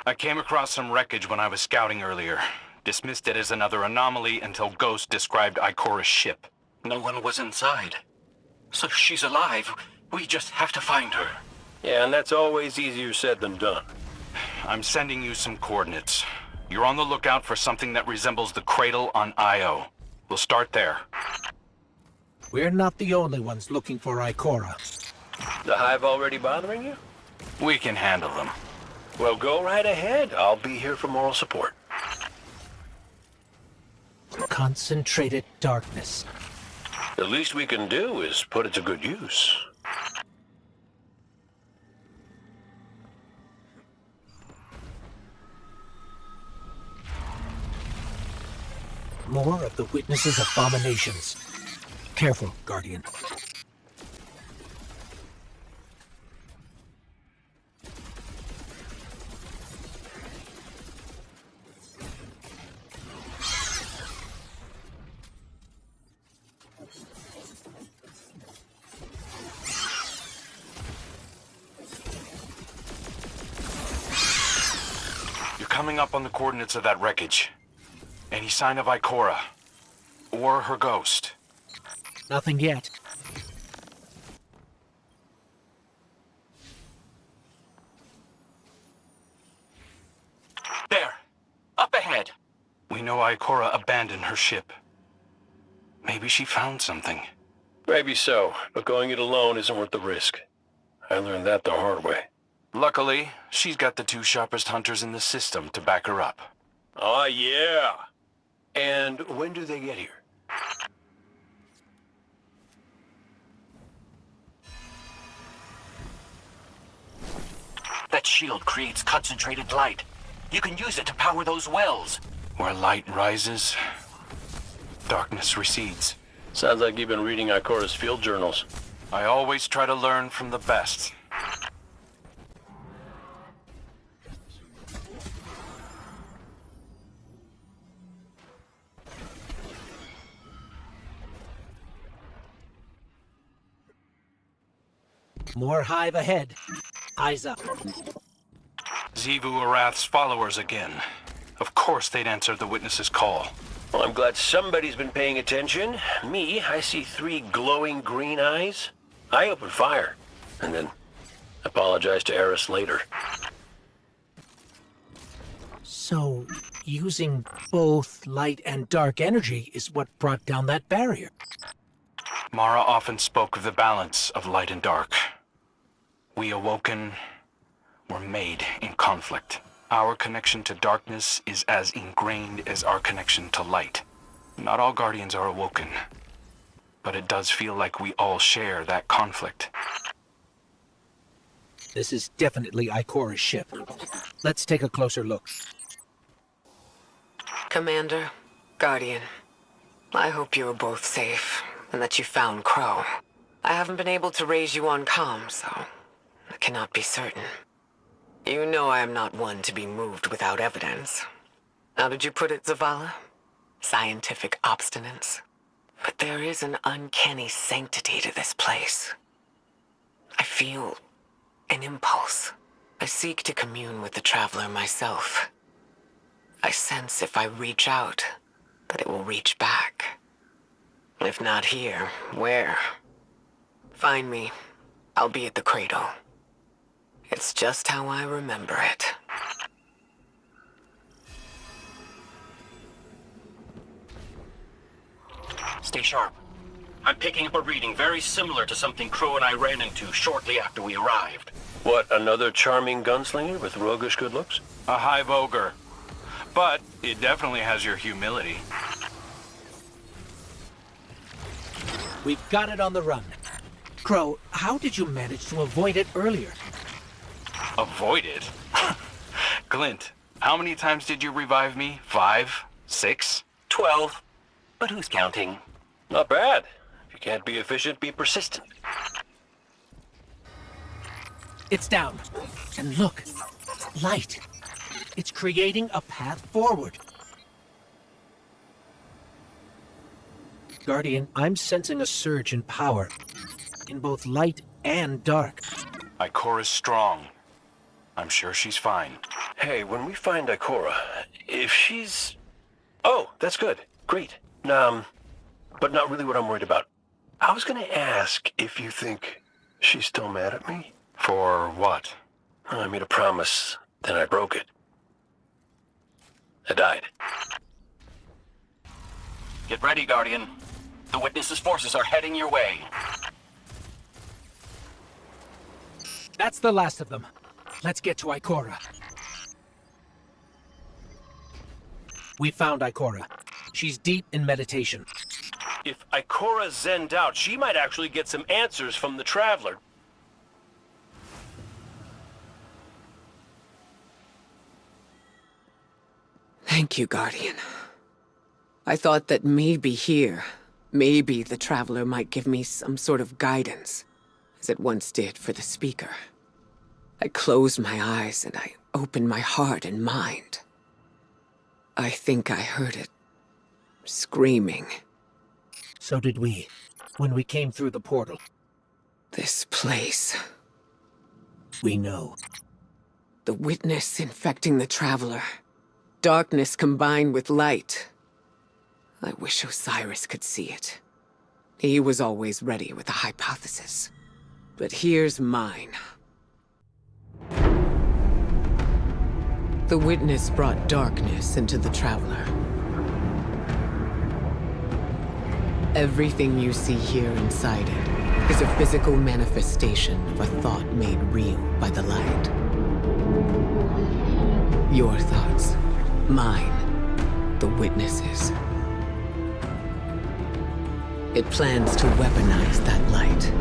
I came across some wreckage when I was scouting earlier. Dismissed it as another anomaly until Ghost described Ikora's ship. No one was inside. So she's alive. We just have to find her. Yeah, and that's always easier said than done. I'm sending you some coordinates. You're on the lookout for something that resembles the cradle on Io. We'll start there. We're not the only ones looking for Ikora. The hive already bothering you? We can handle them. Well, go right ahead. I'll be here for moral support. Concentrated darkness. The least we can do is put it to good use. More of the witness's abominations. Careful, Guardian. You're coming up on the coordinates of that wreckage. Any sign of Ikora? Or her ghost? Nothing yet. There. Up ahead. We know Ikora abandoned her ship. Maybe she found something. Maybe so, but going it alone isn't worth the risk. I learned that the hard way. Luckily, she's got the two sharpest hunters in the system to back her up. Oh, yeah. And when do they get here? That shield creates concentrated light. You can use it to power those wells. Where light rises, darkness recedes. Sounds like you've been reading Ikora's field journals. I always try to learn from the best. More hive ahead. Eyes up. Xivu Arath's followers again. Of course they'd answer the witness's call. Well, I'm glad somebody's been paying attention. Me, I see 3 glowing green eyes. I open fire, and then apologize to Eris later. So, using both light and dark energy is what brought down that barrier. Mara often spoke of the balance of light and dark. We awoken were made in conflict. Our connection to darkness is as ingrained as our connection to light. Not all Guardians are awoken, but it does feel like we all share that conflict. This is definitely Ikora's ship. Let's take a closer look. Commander, Guardian, I hope you are both safe, and that you found Crow. I haven't been able to raise you on comm, so I cannot be certain. You know I am not one to be moved without evidence. How did you put it, Zavala? Scientific obstinance. But there is an uncanny sanctity to this place. I feel an impulse. I seek to commune with the Traveler myself. I sense if I reach out, that it will reach back. If not here, where? Find me. I'll be at the cradle. It's just how I remember it. Stay sharp. I'm picking up a reading very similar to something Crow and I ran into shortly after we arrived. What, another charming gunslinger with roguish good looks? A hive ogre. But it definitely has your humility. We've got it on the run. Crow, how did you manage to avoid it earlier? Avoid it? Glint, how many times did you revive me? 5? 6? 12. But who's counting? Not bad. If you can't be efficient, be persistent. It's down. And look, light. It's creating a path forward. Guardian, I'm sensing a surge in power. In both light and dark. Ikora's strong. I'm sure she's fine. Hey, when we find Ikora, if she's... Oh, that's good. Great. But not really what I'm worried about. I was gonna ask if you think she's still mad at me? For what? I made a promise, then I broke it. I died. Get ready, Guardian. The Witness's forces are heading your way. That's the last of them. Let's get to Ikora. We found Ikora. She's deep in meditation. If Ikora zenned out, she might actually get some answers from the Traveler. Thank you, Guardian. I thought that maybe here, maybe the Traveler might give me some sort of guidance, as it once did for the Speaker. I closed my eyes and I opened my heart and mind. I think I heard it screaming. So did we, when we came through the portal. This place. We know. The Witness infecting the Traveler. Darkness combined with light. I wish Osiris could see it. He was always ready with a hypothesis. But here's mine. The Witness brought darkness into the Traveler. Everything you see here inside it is a physical manifestation of a thought made real by the light. Your thoughts, mine, the Witness's. It plans to weaponize that light,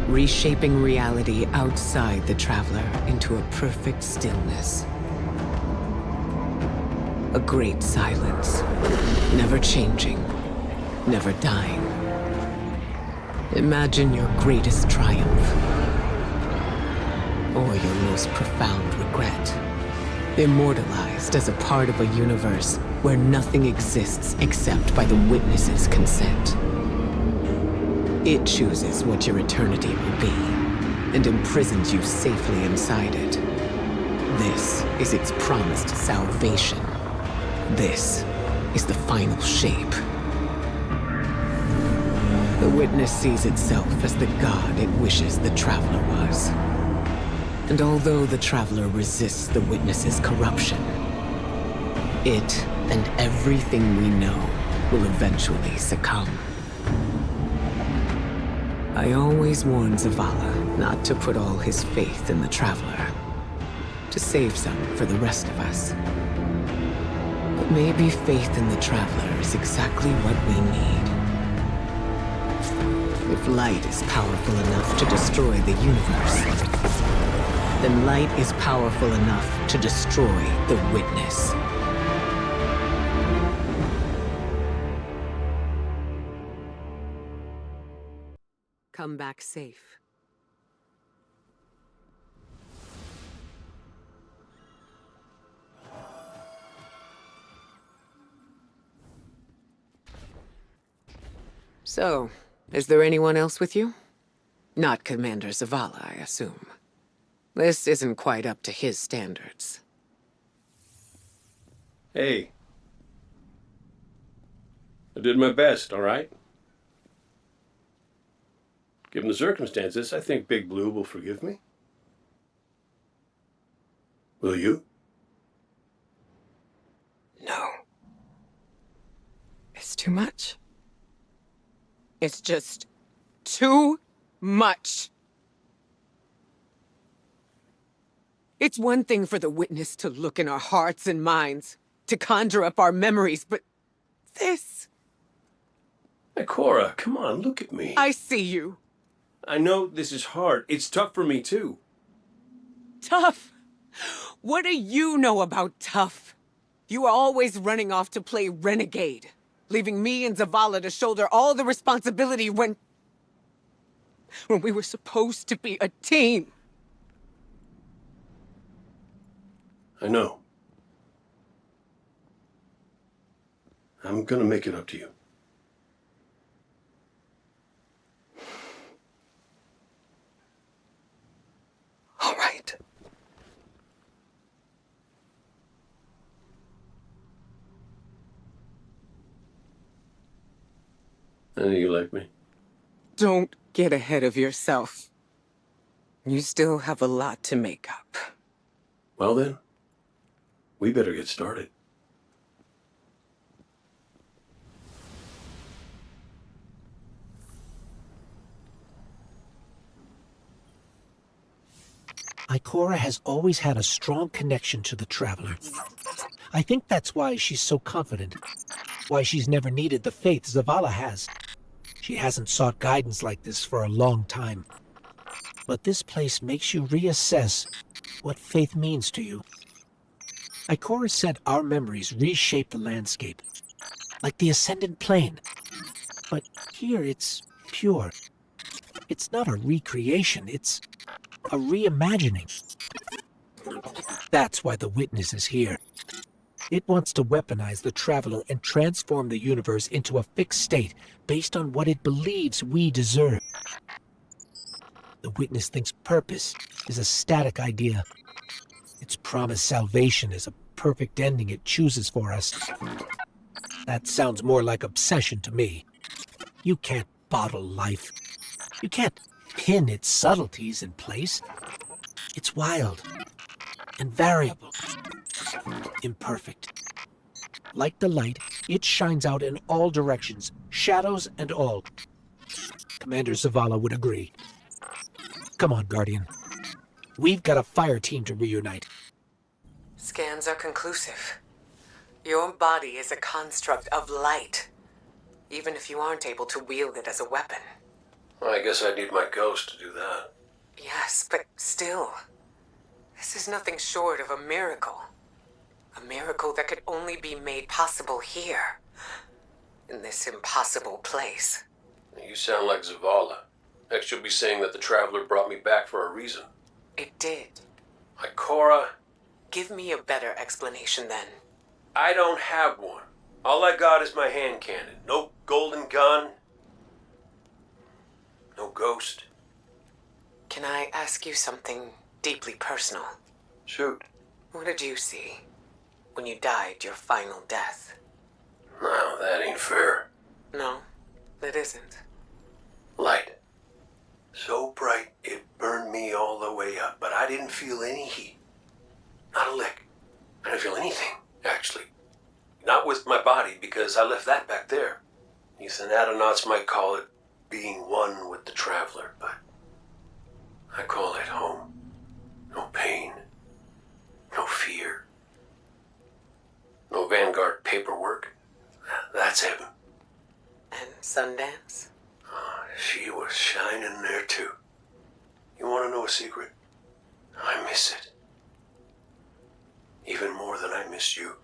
reshaping reality outside the Traveler into a perfect stillness. A great silence, never changing, never dying. Imagine your greatest triumph, or your most profound regret. Immortalized as a part of a universe where nothing exists except by the Witness's consent. It chooses what your eternity will be, and imprisons you safely inside it. This is its promised salvation. This is the final shape. The Witness sees itself as the god it wishes the Traveler was. And although the Traveler resists the Witness's corruption, it and everything we know will eventually succumb. I always warn Zavala not to put all his faith in the Traveler, to save some for the rest of us. But maybe faith in the Traveler is exactly what we need. If light is powerful enough to destroy the universe, then light is powerful enough to destroy the Witness. Come back safe. So, is there anyone else with you? Not Commander Zavala, I assume. This isn't quite up to his standards. Hey. I did my best, all right? Given the circumstances, I think Big Blue will forgive me. Will you? No. It's too much. It's just too much. It's one thing for the Witness to look in our hearts and minds, to conjure up our memories, but this... Ikora, come on, look at me. I see you. I know this is hard. It's tough for me, too. Tough? What do you know about tough? You were always running off to play renegade, leaving me and Zavala to shoulder all the responsibility when we were supposed to be a team. I know. I'm gonna make it up to you. All right. I know you like me. Don't get ahead of yourself. You still have a lot to make up. Well then, we better get started. Ikora has always had a strong connection to the Traveler. I think that's why she's so confident. Why she's never needed the faith Zavala has. She hasn't sought guidance like this for a long time. But this place makes you reassess what faith means to you. Ikora said our memories reshape the landscape, like the Ascendant Plane. But here it's pure. It's not a recreation, it's a reimagining. That's why the Witness is here. It wants to weaponize the Traveler and transform the universe into a fixed state based on what it believes we deserve. The Witness thinks purpose is a static idea. Its promised salvation is a perfect ending it chooses for us. That sounds more like obsession to me. You can't bottle life. You can't pin its subtleties in place. It's wild and variable, imperfect. Like the light, it shines out in all directions, shadows and all. Commander Zavala would agree. Come on, Guardian. We've got a fire team to reunite. Scans are conclusive. Your body is a construct of light, even if you aren't able to wield it as a weapon. Well, I guess I need my ghost to do that. Yes, but still, this is nothing short of a miracle. A miracle that could only be made possible here, in this impossible place. You sound like Zavala. Next you'll be saying that the Traveler brought me back for a reason. It did. Ikora, Give me a better explanation then. I don't have one. All I got is my hand cannon. No golden gun. No ghost. Can I ask you something deeply personal? Shoot. What did you see when you died your final death? No, that ain't fair. No, it isn't. Light. So bright it burned me all the way up, but I didn't feel any heat. Not a lick. I didn't feel anything, actually. Not with my body, because I left that back there. You Thanatonauts might call it being one with the Traveler, but I call it home. No pain. No fear. No Vanguard paperwork. That's heaven. And Sundance? She was shining there too. You want to know a secret? I miss it. Even more than I miss you.